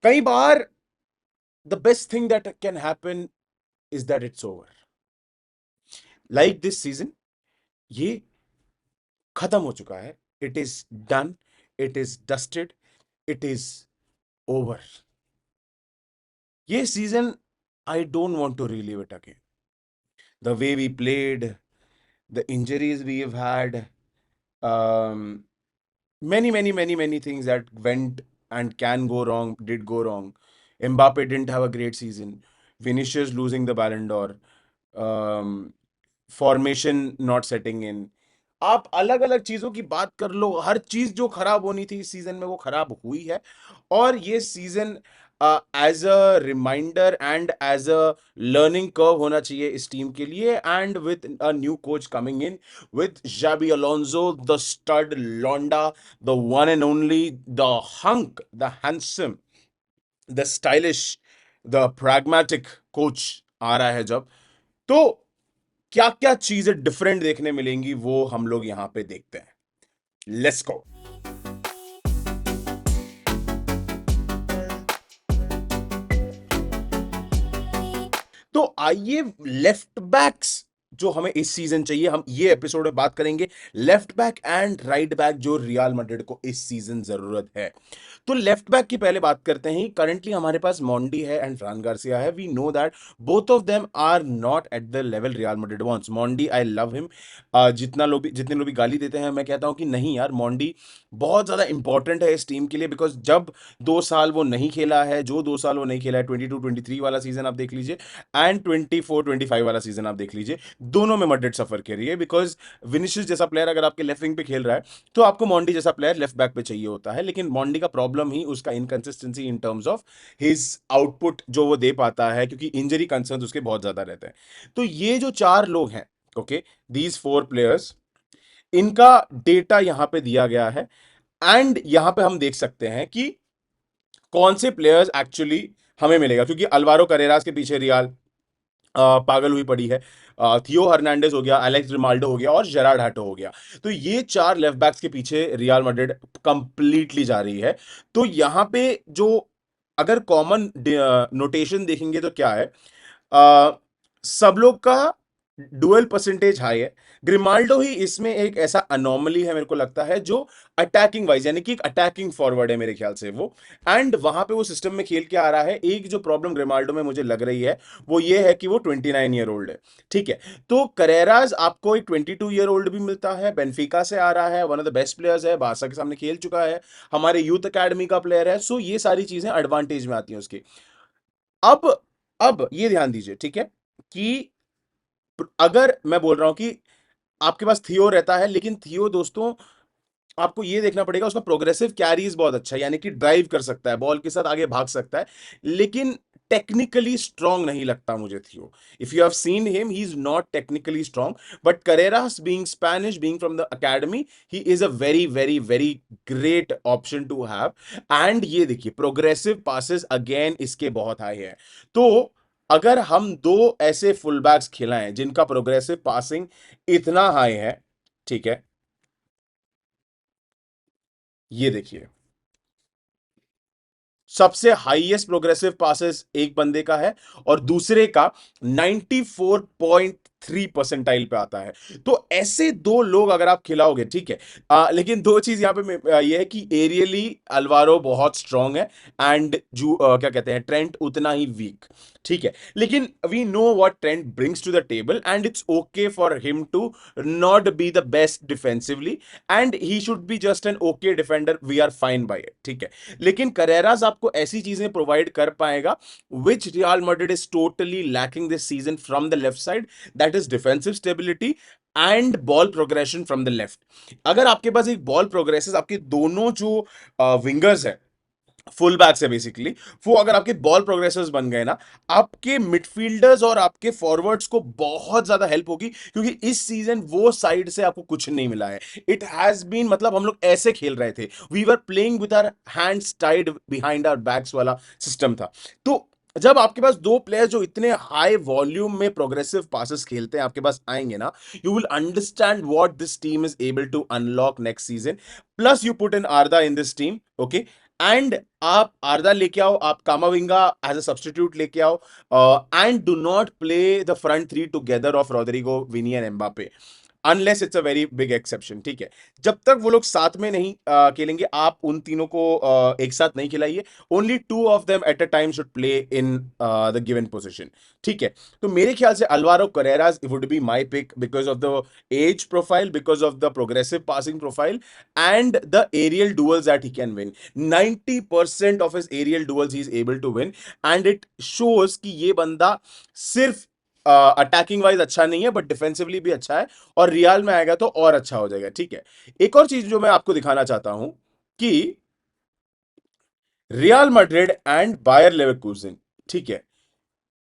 कई बार the best thing that can happen is that it's over. Like this season, ये खत्म हो चुका है। It is done, it is dusted, it is over. ये season I don't want to relive it again. The way we played, the injuries we have had, um, many things that went and can go wrong, did go wrong. Mbappe didn't have a great season. Vinicius losing the Ballon d'Or. Um, Formation not setting in. आप अलग अलग चीजों की बात कर लो, हर चीज जो खराब होनी थी इस सीजन में वो खराब हुई है। और ये season as a reminder and as a learning curve होना चाहिए इस टीम के लिए। And with a new coach coming in, with Xabi Alonso, the stud Londa, the one and only, the hunk, the handsome, the stylish, the pragmatic coach आ रहा है जब, तो क्या क्या चीजें डिफरेंट देखने मिलेंगी वो हम लोग यहां पे देखते हैं। Let's go. तो आइए, लेफ्ट बैक्स जो हमें इस सीजन चाहिए, हम ये एपिसोड में बात करेंगे left back and right back जो रियल मैड्रिड को इस सीजन जरूरत है। तो लेफ्ट बैक की पहले बात करते हैं। करंटली हमारे पास मोंडी है एंड फ्रान गार्सिया है। We know that both of them are not at the level Real Madrid wants. Mendy, I love him. जितने लोग भी गाली देते हैं, मैं कहता हूं कि नहीं यार, मोंडी बहुत ज्यादा इंपॉर्टेंट है इस टीम के लिए। बिकॉज जब 2 साल वो नहीं खेला है, जो 2 साल वो नहीं खेला है, 22-23 वाला सीजन आप देख लीजिए एंड 24-25 वाला सीजन आप देख लीजिए, दोनों में मैड्रिड सफर कर रही है। बिकॉज विनिशियस जैसा प्लेयर अगर आपके लेफ्ट विंग पे खेल रहा है, तो आपको मोंडी जैसा प्लेयर लेफ्ट बैक पे चाहिए होता है। लेकिन मोंडी का प्रॉब्लम ही उसका inconsistency in terms of his output जो वो दे पाता है, क्योंकि इंजरी कंसर्न उसके बहुत ज्यादा रहते हैं। तो ये जो 4 लोग हैं, ओके, दीज 4 प्लेयर्स, इनका डेटा यहां पे दिया गया है। एंड यहां पे हम देख सकते हैं कि कौन से प्लेयर्स एक्चुअली हमें मिलेगा, क्योंकि अल्वारो करेरास के पीछे रियाल पागल हुई पड़ी है। थियो हर्नांडेज हो गया, एलेक्स रिमाल्डो हो गया और जेरार्ड हाटो हो गया। तो ये 4 लेफ्ट बैक्स के पीछे रियल मैड्रिड कंप्लीटली जा रही है। तो यहां पे जो अगर कॉमन नोटेशन देखेंगे तो क्या है, आ, सब लोग का डुअल परसेंटेज हाई है। ग्रिमाल्डो ही इसमें एक ऐसा अनोमली है मेरे को लगता है, जो अटैकिंग वाइज, यानी कि एक अटैकिंग फॉरवर्ड है मेरे ख्याल से वो। एंड वहां पे वो सिस्टम में खेल के आ रहा है। एक जो प्रॉब्लम ग्रिमाल्डो में मुझे लग रही है वो ये है कि वो 29 ईयर ओल्ड है। ठीक है। तो करेराज आपको एक 22 ईयर ओल्ड भी मिलता है, बेनफिका से आ रहा है, one of the best players है, बारसा के सामने खेल चुका है, हमारे यूथ अकेडमी का प्लेयर है। सो ये सारी चीजें एडवांटेज में आती हैं उसकी। अब अब ये ध्यान दीजिए, ठीक है, कि अगर मैं बोल रहा हूं कि आपके पास थियो रहता है, लेकिन थियो दोस्तों आपको ये देखना पड़ेगा, उसका प्रोग्रेसिव कैरीज बहुत अच्छा है, यानी कि ड्राइव कर सकता है, बॉल के साथ आगे भाग सकता है, लेकिन टेक्निकली स्ट्रांग नहीं लगता मुझे Theo. If you have seen him, he is not technically strong. But Carreras being Spanish, being from the academy, he is a very very very great option to have. And ये देखिए, progressive passes again इसके बहुत high है। तो अगर हम दो ऐसे फुल बैक्स खिलाएं जिनका प्रोग्रेसिव पासिंग इतना हाई है, ठीक है, ये देखिए, सबसे हाईएस्ट प्रोग्रेसिव पासेस एक बंदे का है और दूसरे का 94.3 परसेंटाइल पे आता है। तो ऐसे 2 लोग अगर आप खिलाओगे, ठीक है। लेकिन दो चीज यहां पे ये है कि एरियली अल्वारो बहुत स्ट्रांग है, एंड क्या कहते हैं, ट्रेंट उतना ही वीक। ठीक है। लेकिन we know what Trent brings to the table, and it's okay for him to not be the best defensively, and he should be just an okay defender, we are fine by it. ठीक है। लेकिन Carreras आपको ऐसी चीजें provide कर पाएगा which Real Madrid is totally lacking this season from the left side, that is defensive stability and ball progression from the left. अगर आपके पास एक बॉल प्रोग्रेसेस, आपके दोनों जो विंगर्स है, फुल बैक्स है बेसिकली, वो अगर आपके बॉल प्रोग्रेसर्स बन गए ना, आपके मिडफील्डर्स और आपके फॉरवर्ड्स को बहुत ज्यादा हेल्प होगी, क्योंकि इस सीजन वो साइड से आपको कुछ नहीं मिला है। इट हैज बीन, मतलब हम लोग ऐसे खेल रहे थे, we were playing with our hands tied behind our backs वाला सिस्टम था। तो जब आपके पास 2 प्लेयर जो इतने हाई वॉल्यूम में प्रोग्रेसिव पासेस खेलते हैं आपके पास आएंगे ना, you will understand what this team is able to unlock next season. Plus you put in Arda in this team, okay, and आप आर्दा लेके आओ, आप कामाविंगा एज अ सब्स्टिट्यूट लेके आओ, and do not play the front three together of Rodrigo, Vini and Mbappe, unless it's a very big exception, ठीक है। जब तक वो लोग साथ में नहीं खेलेंगे, आप उन तीनों को एक साथ नहीं खिलाइए। Only two of them at a time should play in the given position, ठीक है। तो मेरे ख्याल से Alvaro Carreras would be my pick because of the age profile, because of the progressive passing profile and the aerial duels that he can win. 90% of his aerial duels he is able to win, and it shows कि ये बंदा सिर्फ attacking wise अच्छा नहीं है, but defensively भी अच्छा है, और रियल में आएगा तो और अच्छा हो जाएगा, ठीक है। एक और चीज जो मैं आपको दिखाना चाहता हूं कि real Madrid and Bayer Leverkusen, ठीक है,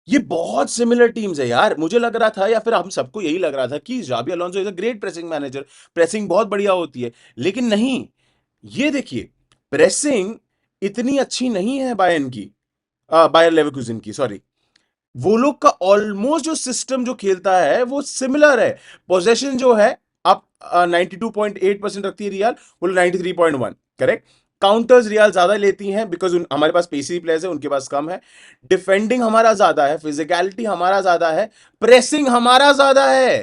ये बहुत सिमिलर टीम्स है यार। मुझे लग रहा था, या फिर हम सबको यही लग रहा था कि Xabi Alonso is a great pressing manager, pressing बहुत बढ़िया होती है, लेकिन नहीं। ये देखिए, प्रेसिंग इतनी अच्छी नहीं है बायर्न की, बायर लेवरकुसेन की, सॉरी। वो लोग का ऑलमोस्ट जो सिस्टम जो खेलता है वो सिमिलर है। पोजेशन जो है, आप 92.8% रखती है रियल, वो 93.1, करेक्ट। काउंटर्स रियल ज्यादा लेती हैं बिकॉज हमारे पास पेसी प्लेयर्स है, उनके पास कम है। डिफेंडिंग हमारा ज्यादा है, फिजिकलिटी हमारा ज्यादा है, प्रेसिंग हमारा ज्यादा है।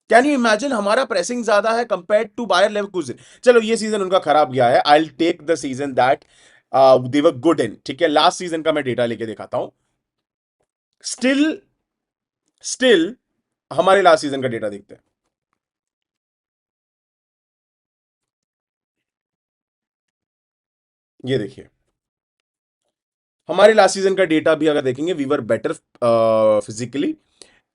कैन यू इमेजिन, हमारा प्रेसिंग ज्यादा है कंपेयर टू बायर लेवरकुसेन। चलो ये सीजन उनका खराब गया है, I will take the season that they were good in, ठीक है। लास्ट सीजन का मैं डेटा लेके दिखाता हूं। स्टिल स्टिल हमारे लास्ट सीजन का डेटा देखते हैं। ये देखिए, हमारे लास्ट सीजन का डेटा भी अगर देखेंगे, we were better physically,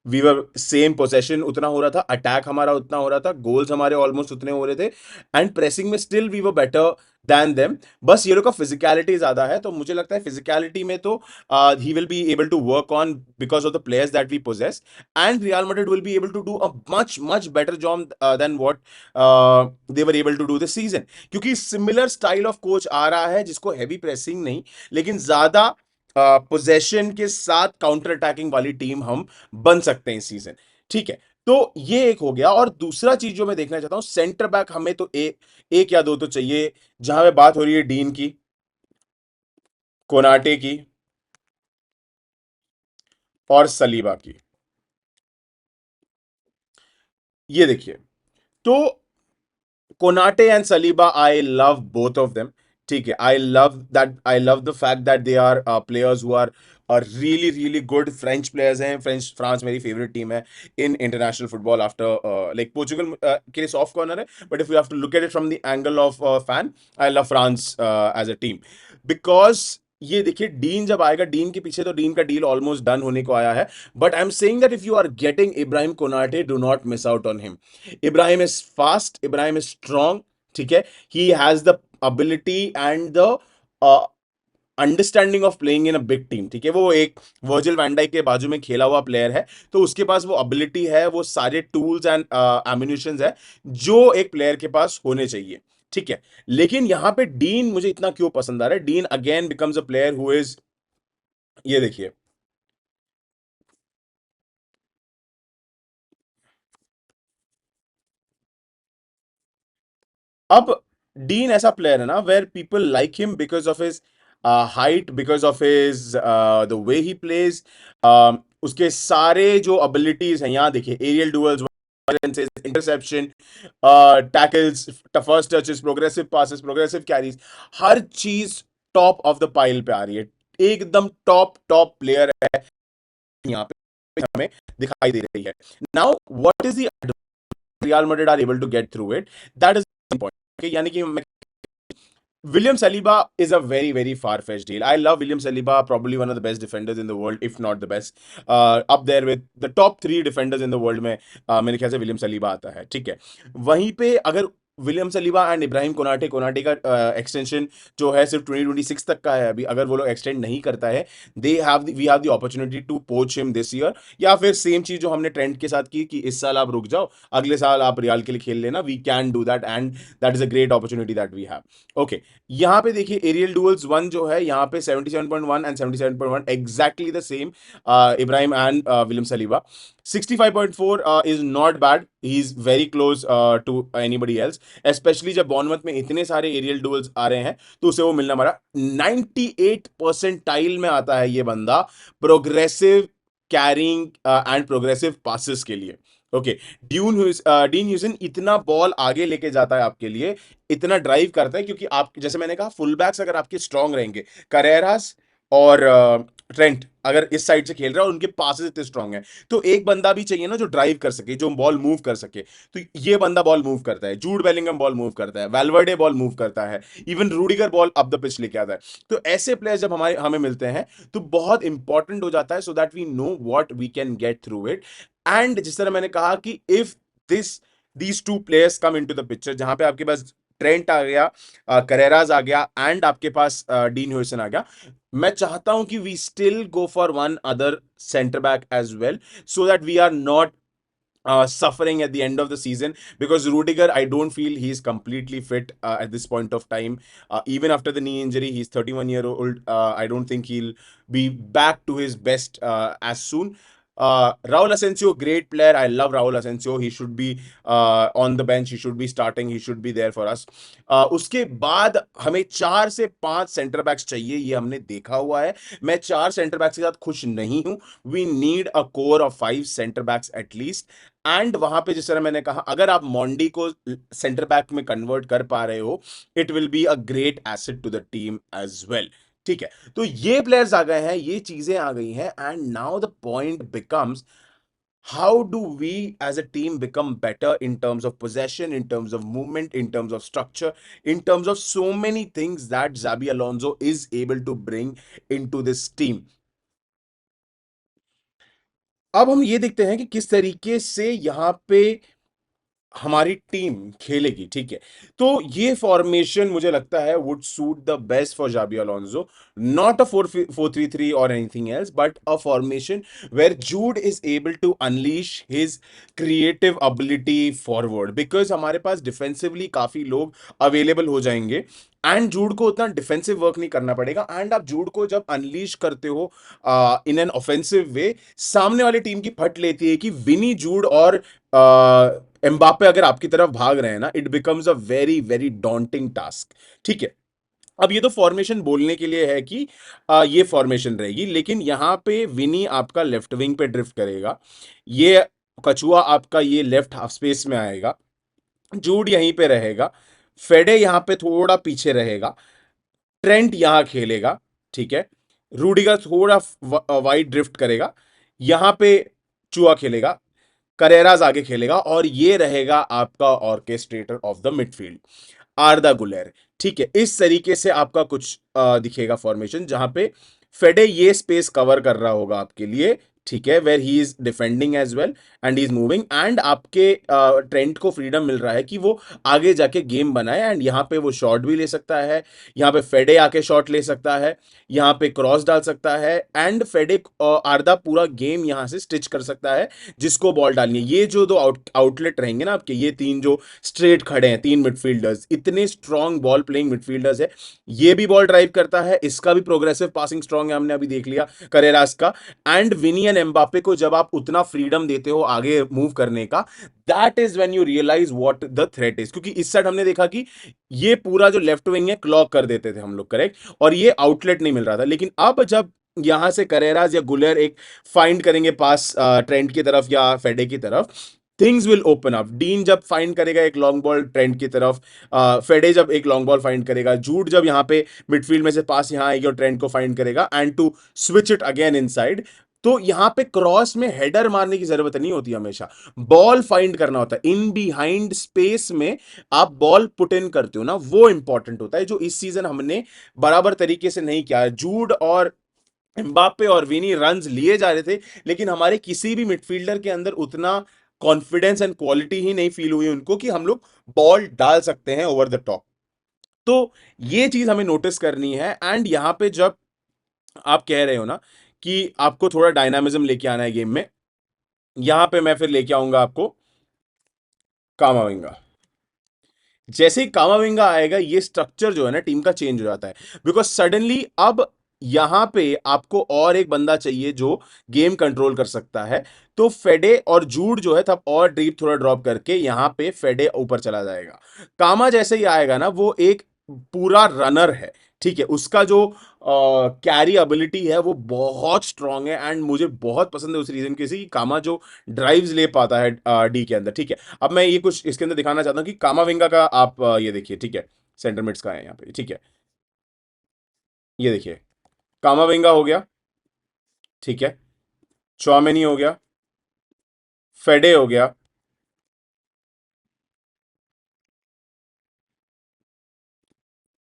we were same possession उतना हो रहा था, अटैक हमारा उतना हो रहा था, गोल्स हमारे ऑलमोस्ट उतने हो रहे थे, एंड प्रेसिंग में still we were better than them. बस ये लोग का फिजिकलिटी ज्यादा है, तो मुझे लगता है फिजिकलिटी में तो he will be able to work on because of the players that we possess, and Real Madrid will be able to do a much much better job than what they were able to do this season. क्योंकि similar style of coach आ रहा है, जिसको heavy pressing नहीं, लेकिन ज्यादा possession के साथ काउंटर अटैकिंग वाली टीम हम बन सकते हैं इस सीजन, ठीक है। तो ये एक हो गया, और दूसरा चीज जो मैं देखना चाहता हूं, सेंटर बैक हमें तो एक या दो तो चाहिए। जहां पे बात हो रही है डीन की, कोनाटे की, और सलीबा की। ये देखिए, तो Konate and Saliba, I love both of them, ठीक है। I love the fact that they are players who are really really good French players हैं। फ्रांस मेरी फेवरेट टीम है in international football, after like Portugal के लिए soft corner है, but if you have to look at it from the angle of fan, I love France as a team, because ये देखिए, dean जब आएगा, dean के पीछे तो डीन का डील ऑलमोस्ट डन होने को आया है, but I am saying that if you are getting Ibrahim Konate, do not miss out on him. Ibrahim is fast. Ibrahim is strong. ठीक है, he has the ability and the uh, understanding of playing in a big team, ठीक है। वो एक Virgil van Dijk के बाजू में खेला हुआ प्लेयर है, तो उसके पास वो एबिलिटी है, वो सारे टूल्स एंड एम्युनिशंस है जो एक प्लेयर के पास होने चाहिए, ठीक है। लेकिन यहां पे डीन मुझे इतना क्यों पसंद आ रहा है, Dean again becomes a player who is, ये देखिए, अब डीन ऐसा प्लेयर है ना, where people like him because of his height, because of his the way he plays, उसके सारे जो एबिलिटीज हैं, यहां देखिए, aerial duels, interceptions, tackles, first touches, progressive passes, progressive carries, हर चीज टॉप ऑफ द पाइल पे आ रही है। एकदम टॉप टॉप प्लेयर है यहाँ पे, हमें दिखाई दे रही है। Now what is the Real Madrid are able to get through it, that is point, यानी कि William Saliba is a very, very far-fetched deal. I love William Saliba, probably one of the best defenders in the world, if not the best. Up there with the top 3 defenders in the world में मेरे ख्याल से William Saliba आता है, ठीक है। वहीं पे अगर William Saliba and Ibrahim Konate, Konate का एक्सटेंशन जो है सिर्फ 2026 तक का है अभी, अगर वो लोग एक्सटेंड नहीं करता है, we have the opportunity to poach him this year, या फिर सेम चीज जो हमने ट्रेंड के साथ की कि इस साल आप रुक जाओ, अगले साल आप रियाल के लिए खेल लेना, we can do that, and that is a great opportunity that we have, okay. यहाँ पे देखिए, एरियल डुअल्स 1 जो है, यहाँ पे 77.1 and 77.1 exactly the same, Ibrahim and William Saliba. 65.4 is not bad. He is very close to anybody else. Especially जब Bournemouth में इतने सारे एरियल डुअल्स आ रहे हैं तो उसे वो मिलना मरा 98 परसेंटाइल में आता है ये बंदा progressive carrying and progressive passes के लिए। ओके, डीन ह्यूसन इतना बॉल आगे लेके जाता है आपके लिए, इतना ड्राइव करता है, क्योंकि आप जैसे मैंने कहा फुल बैक्स अगर आपके स्ट्रांग रहेंगे, करेरास और ट्रेंट अगर इस साइड से खेल रहा है और उनके पासेस इतने स्ट्रांग हैं, तो एक बंदा भी चाहिए ना जो ड्राइव कर सके, जो बॉल मूव कर सके। तो ये बंदा बॉल मूव करता है, जूड बेलिंगम बॉल मूव करता है, वेलवर्डे बॉल मूव करता है, even Rudiger ball up the pitch लेके आता है। तो ऐसे प्लेयर्स जब हमारे हमें मिलते हैं तो बहुत इंपॉर्टेंट हो जाता है, so that we know what we can get through it. And जिस तरह मैंने कहा कि if this these two players come into the picture, जहां पे आपके पास ट्रेंट आ गया, करेराज आ गया एंड आपके पास डीन ह्यूसन आ गया, मैं चाहता हूं कि we still go for one other centre back as well, so that we are not suffering at the end of the season, because Rudiger, I don't feel he's completely fit at this point of time. Even after the knee injury, he's 31-year-old. I don't think he'll be back to his best as soon. Raul Asensio, great player. I love Raul Asensio. He should be on the bench. He should be starting. He should be there for us. उसके बाद हमें 4 से 5 centre backs चाहिए, ये हमने देखा हुआ है। मैं 4 सेंटर बैक्स के साथ खुश नहीं हूं। We need a core of 5 centre backs at least. And वहां पे जिस तरह मैंने कहा, अगर आप मोंडी को सेंटर बैक में कन्वर्ट कर पा रहे हो, it will be a great asset to the team as well. ठीक है, तो ये प्लेयर्स आ गए हैं, ये चीजें आ गई हैं, and now the point becomes, how do we as a team become better in terms of possession, in terms of movement, in terms of structure, in terms of so many things that Xabi Alonso is able to bring into this team। अब हम ये देखते हैं कि किस तरीके से यहां पे हमारी टीम खेलेगी। ठीक है, तो ये फॉर्मेशन मुझे लगता है would suit the best for Xabi Alonso, not a 4-4-3-3 और anything else, but a formation where Jude is able to unleash his creative ability forward, because हमारे पास डिफेंसिवली काफी लोग अवेलेबल हो जाएंगे एंड जूड को उतना डिफेंसिव वर्क नहीं करना पड़ेगा। एंड आप जूड को जब अनलीश करते हो इन एन ऑफेंसिव वे, सामने वाली टीम की फट लेती है कि विनी जूड और एम्बापे अगर आपकी तरफ भाग रहे हैं ना, it becomes a very very daunting task. ठीक है, अब ये तो फॉर्मेशन बोलने के लिए है कि ये फॉर्मेशन रहेगी, लेकिन यहां पे विनी आपका लेफ्ट विंग पे ड्रिफ्ट करेगा, ये कछुआ आपका ये लेफ्ट हाफ स्पेस में आएगा, जूड यहीं पे रहेगा, फेडे यहां पे थोड़ा पीछे रहेगा, ट्रेंट यहां खेलेगा। ठीक है, रूडिगर थोड़ा वाइड ड्रिफ्ट करेगा, यहां पे चुआ खेलेगा, करेराज आगे खेलेगा, और ये रहेगा आपका orchestrator of the midfield, आर्दा Guler. ठीक है, इस तरीके से आपका कुछ दिखेगा फॉर्मेशन, जहां पे फेडे ये स्पेस कवर कर रहा होगा आपके लिए। ठीक है, where he is defending as well and he is moving, and आपके ट्रेंट को फ्रीडम मिल रहा है कि वो आगे जाके गेम बनाए, एंड यहां पे वो शॉट भी ले सकता है, यहां पे फेडे आके शॉट ले सकता है, यहां पे क्रॉस डाल सकता है, एंड फेडे आर्दा पूरा गेम यहां से स्टिच कर सकता है जिसको बॉल डालनी है। ये जो दो आउटलेट रहेंगे ना आपके, ये तीन जो स्ट्रेट खड़े हैं, तीन मिडफील्डर्स, इतने स्ट्रॉन्ग बॉल प्लेइंग मिडफील्डर्स है, ये भी बॉल ड्राइव करता है, इसका भी प्रोग्रेसिव पासिंग स्ट्रॉन्ग है, हमने अभी देख लिया करेरास का। एंड विनी एंड एम्बापे को जब आप उतना फ्रीडम देते हो आगे मूव करने का, that is when you realise what the threat is, क्योंकि इस साइड हमने देखा कि ये पूरा जो लेफ्ट विंग है क्लॉक कर देते थे हम लोग, करेक्ट, और ये आउटलेट नहीं मिल रहा था। लेकिन अब जब यहां से करेराज या गुलेर एक फाइंड करेंगे पास ट्रेंट की तरफ या फेडे की तरफ, things will open up. Dean जब फाइंड करेगा एक लॉन्ग बॉल ट्रेंट की तरफ, फेडे जब एक लॉन्ग बॉल फाइंड करेगा, जूड जब यहां पे मिडफील्ड में से पास यहां आएगी और ट्रेंट को फाइंड करेगा, and to switch it again inside, तो यहां पे क्रॉस में हेडर मारने की जरूरत नहीं होती, हमेशा बॉल फाइंड करना होता है इन बिहाइंड स्पेस में, आप बॉल पुट इन करते हो ना, वो इंपॉर्टेंट होता है, जो इस सीजन हमने बराबर तरीके से नहीं किया है। जूड और एम्बापे और विनी रन्स लिए जा रहे थे, लेकिन हमारे किसी भी मिडफील्डर के अंदर उतना कॉन्फिडेंस एंड क्वालिटी ही नहीं फील हुई उनको कि हम लोग बॉल डाल सकते हैं ओवर द टॉप। तो ये चीज हमें नोटिस करनी है। एंड यहां पे जब आप कह रहे हो ना कि आपको थोड़ा डायनामिज्म लेके आना है गेम में, यहां पे मैं फिर लेके आऊंगा आपको कामाविंगा। जैसे ही कामाविंगा आएगा, ये स्ट्रक्चर जो है ना टीम का चेंज हो जाता है, बिकॉज सडनली अब यहां पे आपको और एक बंदा चाहिए जो गेम कंट्रोल कर सकता है। तो फेडे और जूड जो है तब और डीप थोड़ा ड्रॉप करके यहां पे फेडे ऊपर चला जाएगा। कामा जैसे ही आएगा ना, वो एक पूरा रनर है, ठीक है। उसका जो कैरी एबिलिटी है वो बहुत स्ट्रांग है, एंड मुझे बहुत पसंद है उस रीजन की कि कामा जो ड्राइव्स ले पाता है डी के अंदर, ठीक है। अब मैं ये कुछ इसके अंदर दिखाना चाहता हूँ कि कामाविंगा का आप ये देखिए, ठीक है। सेंटर मिड्स का है यहाँ पे, ठीक है। ये देखिए, कामाविंगा हो गया, ठीक है। चौमेनी हो गया, फेडे हो गया,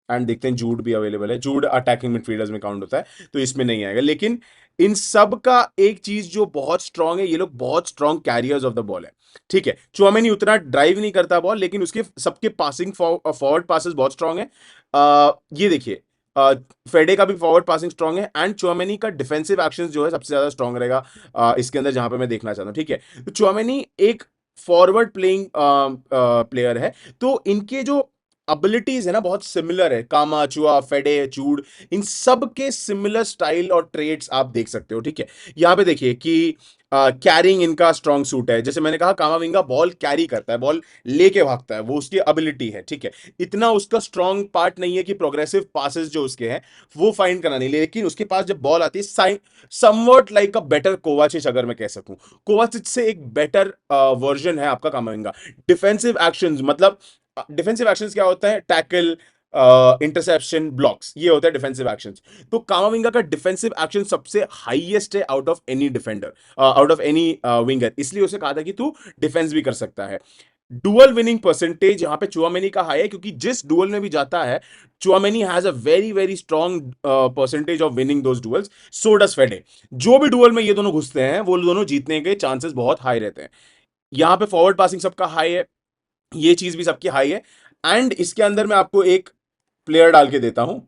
एंड देखते हैं जूड भी अवेलेबल है। जूड अटैकिंग मिडफील्डर्स में काउंट होता है, तो इसमें नहीं आएगा। लेकिन इन सब का एक चीज जो बहुत स्ट्रांग है, ये लोग बहुत strong carriers of the ball है, ठीक है। चुआमेनी उतना ड्राइव नहीं करता बॉल, लेकिन उसके सबके पासिंग फॉरवर्ड पासेस बहुत स्ट्रांग है। ये देखिए, फेडे का भी फॉरवर्ड पासिंग स्ट्रांग है, एंड चुआमेनी का डिफेंसिव एक्शन जो है सबसे ज्यादा स्ट्रांग रहेगा इसके अंदर, जहां पे मैं देखना चाहता हूं, ठीक है। तो चुआमेनी एक फॉरवर्ड प्लेइंग प्लेयर है। तो इनके जो एबिलिटीज है ना, बहुत सिमिलर है। कामा, चुआ, फेडे, चूड, इन सब के सिमिलर स्टाइल और ट्रेड्स आप देख सकते हो, ठीक है। यहां पे देखिए कि कैरिंग इनका स्ट्रॉन्ग सूट है। जैसे मैंने कहा, कामाविंगा बॉल कैरी करता है, बॉल लेके भागता है, वो उसकी एबिलिटी है, ठीक है। इतना उसका स्ट्रॉन्ग पार्ट नहीं है कि प्रोग्रेसिव पासेस जो उसके हैं वो फाइंड करना नहीं, लेकिन उसके पास जब बॉल आती है, समवट लाइक अ बेटर कोवाचिच, अगर मैं कह सकूं। कोवाचिच से एक बेटर वर्जन है आपका कामाविंगा। डिफेंसिव एक्शंस, मतलब डिफेंसिव एक्शंस क्या होता है? टैकल, इंटरसेप्शन, ब्लॉक्स, ये होता है डिफेंसिव एक्शंस। तो कामाविंगा का डिफेंसिव एक्शन सबसे हाईएस्ट है out of any defender, out of any winger. इसलिए उसे कहा था कि तू डिफेंस भी कर सकता है। डुअल विनिंग परसेंटेज यहां पे चुआमेनी का हाई है, क्योंकि जिस डुअल में भी जाता है, Tchouameni has a very very strong percentage of winning those duels. सो डस फेडे। जो भी डुअल में ये दोनों घुसते हैं, वो दोनों जीतने के चांसेस बहुत हाई रहते हैं। यहां पे फॉरवर्ड पासिंग सबका हाई है, ये चीज भी सबकी हाई है। एंड इसके अंदर मैं आपको एक प्लेयर डाल के देता हूं।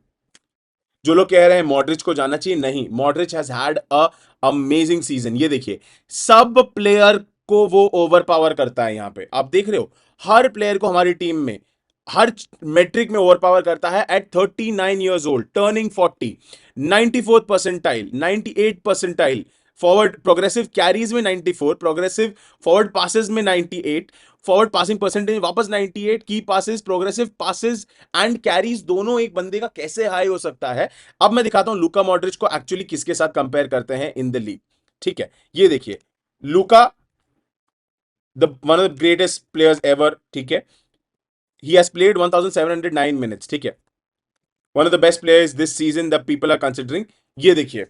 जो लोग कह रहे हैं मॉड्रिच को जाना चाहिए, नहीं, Modric has had a amazing season. ये देखिए, सब प्लेयर को वो ओवर पावर करता है। यहां पे आप देख रहे हो, हर प्लेयर को हमारी टीम में हर मेट्रिक में ओवर पावर करता है। At 39 years old, turning 40, 94th percentile, 98th percentile, forward progressive carries में 94, प्रोग्रेसिव फॉरवर्ड पासेस में 98, फॉरवर्ड पासिंग परसेंटेज वापस 98, की passes, progressive passes and carries, दोनों एक बंदे का कैसे हाई हो सकता है। अब मैं दिखाता हूं लूका मॉड्रिच को एक्चुअली किसके साथ कंपेयर करते हैं इन द लीग, ठीक है। ये देखिए, Luka, the one of the greatest players ever, ठीक है। ही हैज प्लेड 1709 minutes, ठीक है। One of the best players this season the people are considering. ये देखिए,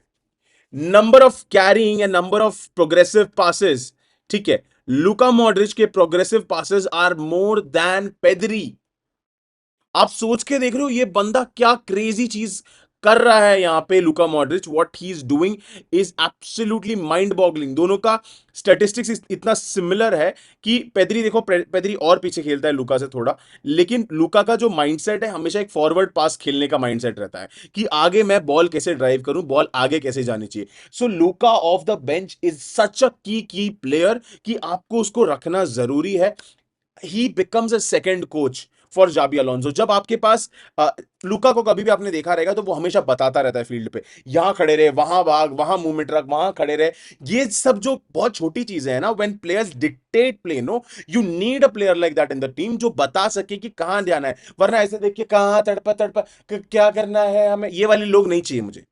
number of carrying and number of progressive passes, ठीक है। Luka Modric के progressive passes are more than Pedri. आप सोच के देख रहे हो ये बंदा क्या क्रेजी चीज कर रहा है यहां पे। Luka Modric, what he is doing is absolutely mind boggling. दोनों का स्टैटिस्टिक्स इतना सिमिलर है कि पेदरी, देखो पेदरी और पीछे खेलता है लुका से थोड़ा, लेकिन लुका का जो माइंडसेट है हमेशा एक फॉरवर्ड पास खेलने का माइंडसेट रहता है कि आगे मैं बॉल कैसे ड्राइव करूं, बॉल आगे कैसे जानी चाहिए। So Luka off the bench is such a key player कि आपको उसको रखना जरूरी है। He becomes a second coach for Xabi Alonso. जब आपके पास लुका को कभी भी आपने देखा रहेगा तो वो हमेशा बताता रहता है फील्ड पे, यहां खड़े रहे, वहां भाग, वहां मूवमेंट रख, वहां खड़े रहे। ये सब जो बहुत छोटी चीजें हैं ना, when players dictate play, no, you need a player like that in the team जो बता सके कि कहां जाना है। वरना ऐसे देख के कहां तड़पा तड़पा क्या करना है हमें, ये वाले लोग नहीं चाहिए मुझे।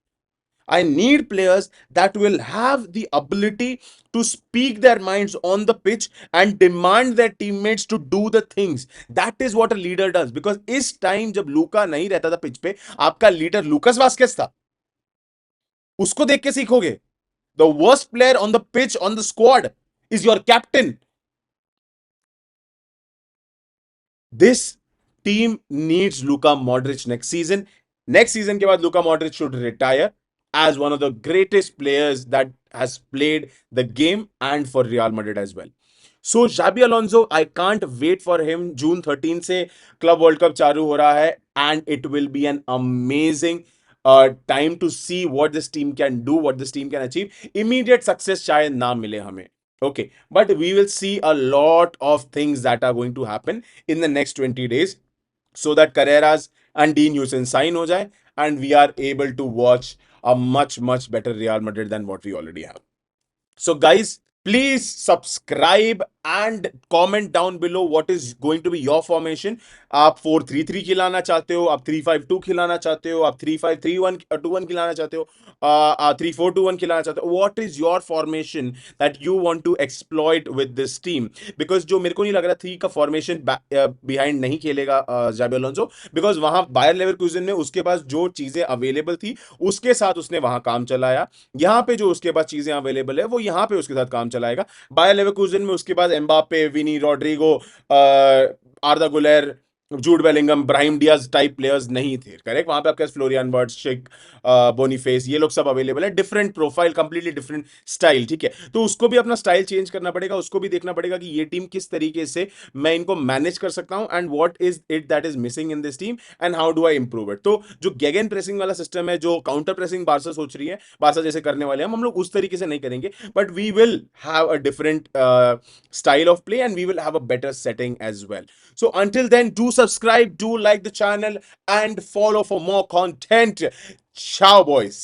I need players that will have the ability to speak their minds on the pitch and demand their teammates to do the things. That is what a leader does. Because इस टाइम जब लूका नहीं रहता था pitch पे, आपका leader लूकस Vazquez था। उसको देख के सीखोगे। The worst player on the pitch on the squad is your captain. This team needs Luka Modric next season. Next season के बाद Luka Modric should retire as one of the greatest players that has played the game and for Real Madrid as well. So Xabi Alonso, I can't wait for him. June 13 से Club World Cup चालू हो रहा है and it will be an amazing time to see what this team can do, what this team can achieve. Immediate success शायद ना मिले हमें. Okay, but we will see a lot of things that are going to happen in the next 20 days so that Carreras and Dean Huijsen sign हो जाए, and we are able to watch a much better Real Madrid than what we already have. So, guys, please subscribe and comment down below what is going to be your formation. आप 4-3-3 खिलाना चाहते हो, आप 3-5-2 खिलाना चाहते हो, आप 3-5-3-1-2-1 खिलाना चाहते हो, 3-4-2-1 खिलाना चाहते हो. What is your formation that you want to exploit with this team? Because जो मेरे को नहीं लग रहा 3 का फॉर्मेशन बिहाइंड नहीं खेलेगा जाबी अलोंसो, बिकॉज वहां बायर लेवरकुसेन में उसके पास जो चीजें अवेलेबल थी उसके साथ उसने वहां काम चलाया. यहाँ पे जो उसके पास चीजें अवेलेबल है वो यहाँ पे उसके साथ काम चलाएगा. बायर लेवरकुसेन में उसके पास Mbappe, Vini, Rodrygo, Arda Guler, Jude Bellingham, Brahim Diaz type players नहीं थे. करेक्ट. वहां पे आपके पास फ्लोरियन वर्ट्स, शेक, बोनीफेस, ये लोग सब अवेलेबल है. Different profile, completely different style. ठीक है, तो उसको भी अपना स्टाइल चेंज करना पड़ेगा. उसको भी देखना पड़ेगा कि ये टीम किस तरीके से मैं इनको मैनेज कर सकता हूं, and what is it that is missing in this team, and how do I improve it. तो जो गेगन प्रेसिंग वाला सिस्टम है, जो काउंटर प्रेसिंग बारसा सोच रही है, बारसा जैसे करने वाले हम लोग उस तरीके से नहीं करेंगे, but we will have a different style of play, and we will have a better setting as well. So until then, do subscribe, do like the channel, and follow for more content. Ciao, boys.